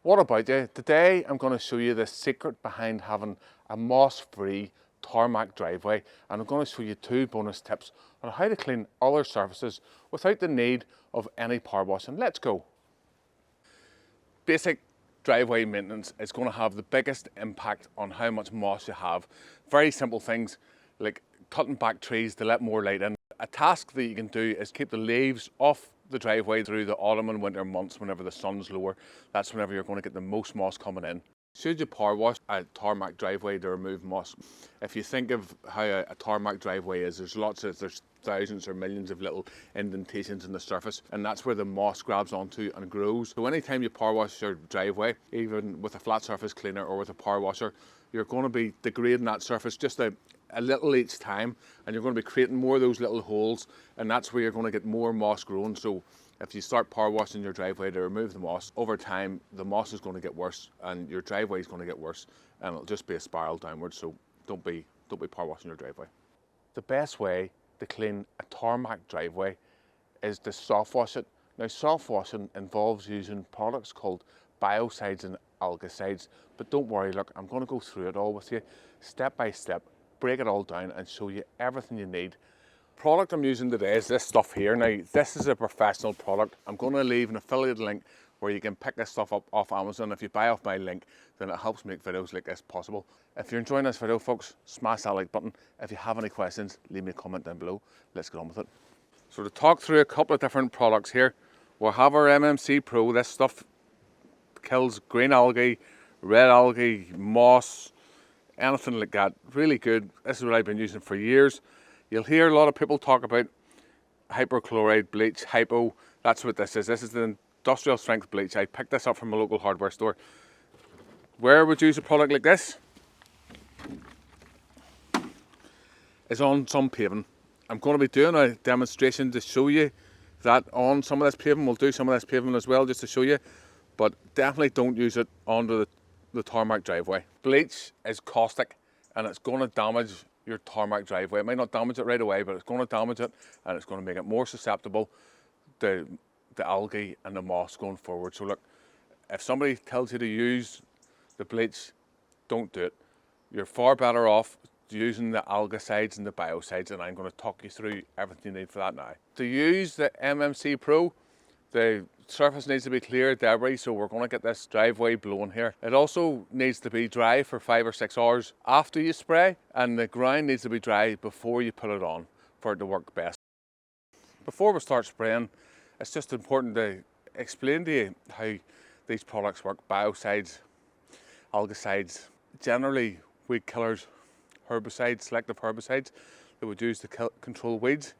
What about you? Today I'm going to show you the secret behind having a moss-free tarmac driveway, and I'm going to show you 2 bonus tips on how to clean other surfaces without the need of any power washing. Let's go. Basic driveway maintenance is going to have the biggest impact on how much moss you have. Very simple things like cutting back trees to let more light in. A task that you can do is keep the leaves off the driveway through the autumn and winter months. Whenever the sun's lower, that's whenever you're going to get the most moss coming in. Should you power wash a tarmac driveway to remove moss? If you think of how a tarmac driveway is, there's thousands or millions of little indentations in the surface, and that's where the moss grabs onto and grows. So anytime you power wash your driveway, even with a flat surface cleaner or with a power washer, you're going to be degrading that surface just a little each time, and you're going to be creating more of those little holes, and that's where you're going to get more moss growing. So if you start power washing your driveway to remove the moss, over time the moss is going to get worse and your driveway is going to get worse, and it'll just be a spiral downwards. So don't be power washing your driveway. The best way to clean a tarmac driveway is to soft wash it. Now, soft washing involves using products called biocides and algicides, but don't worry, look, I'm going to go through it all with you step by step, break it all down and show you everything you need. Product I'm using today is this stuff here. Now, this is a professional product. I'm going to leave an affiliate link where you can pick this stuff up off Amazon. If you buy off my link, then it helps make videos like this possible. If you're enjoying this video, folks, smash that like button. If you have any questions, leave me a comment down below. Let's get on with it. So to talk through a couple of different products here, we'll have our MMC Pro. This stuff kills green algae, red algae, moss, anything like that. Really good. This is what I've been using for years. You'll hear a lot of people talk about hypochlorite, bleach, hypo. That's what this is. This is the industrial strength bleach. I picked this up from a local hardware store. Where would you use a product like this? Is on some paving. I'm going to be doing a demonstration to show you that on some of this paving. We'll do some of this paving as well just to show you, but definitely don't use it onto the tarmac driveway. Bleach is caustic and it's going to damage your tarmac driveway. It might not damage it right away, but it's going to damage it, and it's going to make it more susceptible to the algae and the moss going forward. So look, if somebody tells you to use the bleach, don't do it. You're far better off using the algicides and the biocides, and I'm going to talk you through everything you need for that now. To use the MMC Pro, the surface needs to be clear of debris, so we're going to get this driveway blowing here. It also needs to be dry for 5 or 6 hours after you spray, and the ground needs to be dry before you put it on for it to work best. Before we start spraying, it's just important to explain to you how these products work. Biocides, algicides, generally weed killers, herbicides, selective herbicides that we use to control weeds.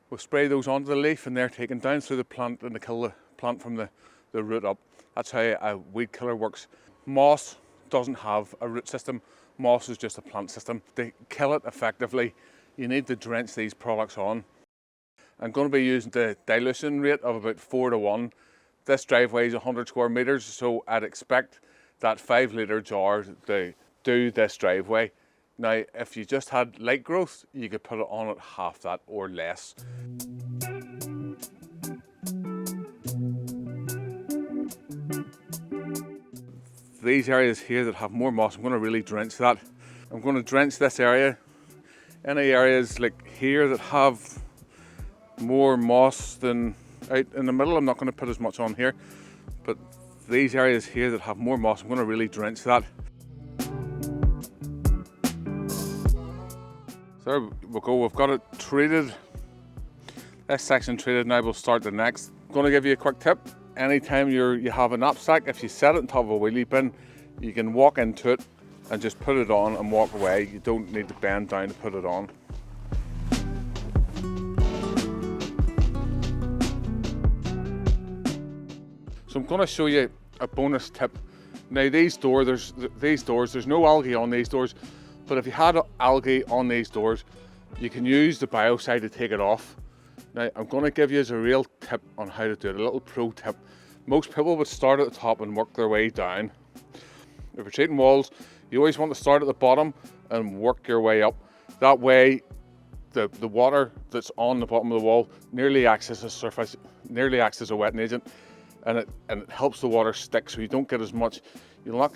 We'll spray those onto the leaf and they're taken down through the plant and to kill the plant from the root up. That's how a weed killer works. Moss doesn't have a root system. Moss is just a plant system. To kill it effectively, you need to drench these products on. I'm going to be using the dilution rate of about 4 to 1. This driveway is 100 square meters, so I'd expect that 5 litre jar to do this driveway. Now, if you just had light growth, you could put it on at half that or less. These areas here that have more moss, I'm going to really drench that. I'm going to drench this area. Any areas like here that have more moss than out in the middle, I'm not going to put as much on here. But these areas here that have more moss, I'm going to really drench that. So there we go, we've got it treated. This section treated, now we'll start the next. I'm going to give you a quick tip. Anytime you have a knapsack, if you set it on top of a wheelie bin, you can walk into it and just put it on and walk away. You don't need to bend down to put it on. So I'm going to show you a bonus tip. Now there's no algae on these doors, but if you had algae on these doors, you can use the biocide to take it off. Now I'm going to give you a real tip on how to do it, a little pro tip. Most people would start at the top and work their way down. If you're treating walls, you always want to start at the bottom and work your way up. That way the water that's on the bottom of the wall nearly acts as a surface, nearly acts as a wetting agent, and it helps the water stick, so you'll not get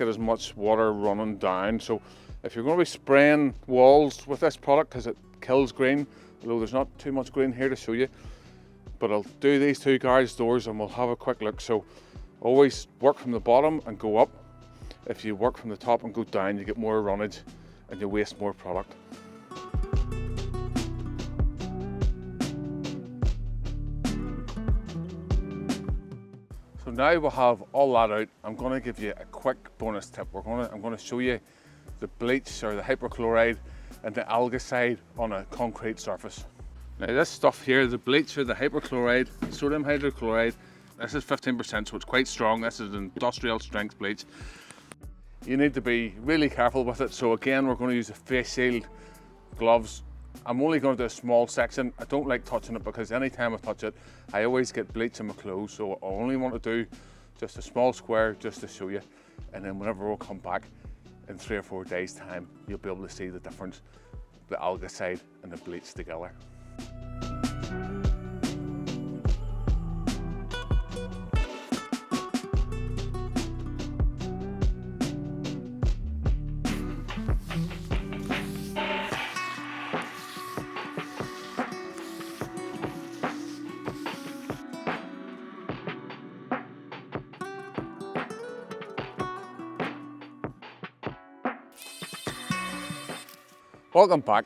as much water running down. So if you're going to be spraying walls with this product, because it kills green, although there's not too much green here to show you, but I'll do these two garage doors and we'll have a quick look. So always work from the bottom and go up. If you work from the top and go down, you get more runnage and you waste more product. So now we'll have all that out, I'm going to give you a quick bonus tip. I'm going to show you the bleach or the hypochlorite and the algicide on a concrete surface. Now this stuff here, the bleach or the hypochlorite, sodium hydrochloride, this is 15%, so it's quite strong. This is industrial strength bleach. You need to be really careful with it. So again, we're going to use a face shield, gloves. I'm only going to do a small section. I don't like touching it because anytime I touch it, I always get bleach in my clothes. So I only want to do just a small square just to show you. And then whenever we'll come back in 3 or 4 days time, you'll be able to see the difference, the algicide and the bleach together. Welcome back.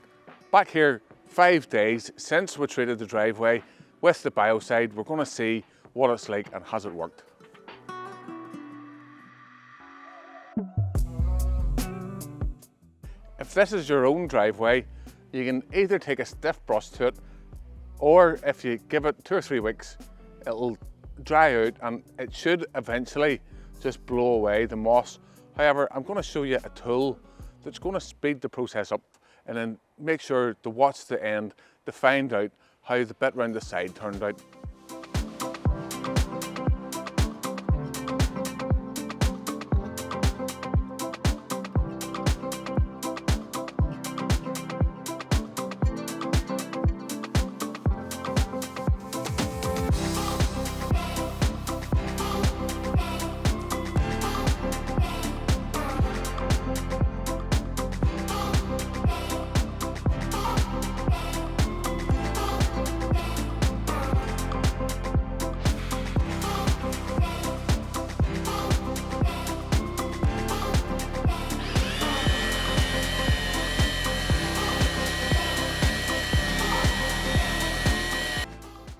Back here 5 days since we treated the driveway with the biocide. We're going to see what it's like and has it worked. If this is your own driveway, you can either take a stiff brush to it, or if you give it 2 or 3 weeks, it'll dry out and it should eventually just blow away the moss. However, I'm going to show you a tool that's going to speed the process up, and then make sure to watch the end to find out how the bit round the side turned out.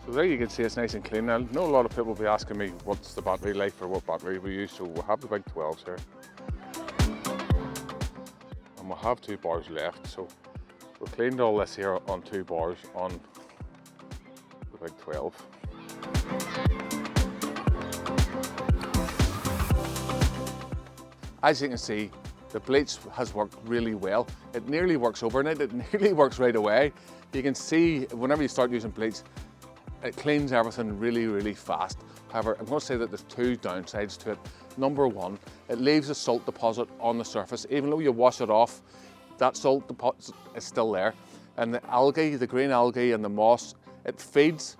There you can see it's nice and clean. Now, I know a lot of people will be asking me what's the battery life or what battery we use, so we'll have the big 12s here. And we'll have 2 bars left, so we've cleaned all this here on 2 bars on the big 12. As you can see, the bleach has worked really well. It nearly works overnight, it nearly works right away. You can see whenever you start using bleach, it cleans everything really, really fast. However, I'm going to say that there's 2 downsides to it. Number 1, it leaves a salt deposit on the surface. Even though you wash it off, that salt deposit is still there. And the algae, the green algae and the moss, it feeds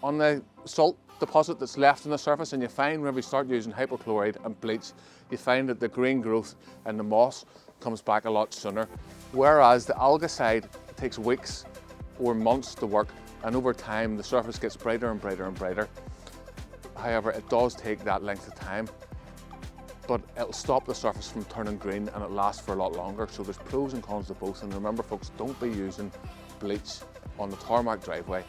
on the salt deposit that's left on the surface. And you find whenever you start using hypochlorite and bleach, you find that the green growth and the moss comes back a lot sooner. Whereas the algicide takes weeks or months to work, and over time the surface gets brighter and brighter and brighter. However, it does take that length of time, but it'll stop the surface from turning green and it lasts for a lot longer. So there's pros and cons to both. And remember folks, don't be using bleach on the tarmac driveway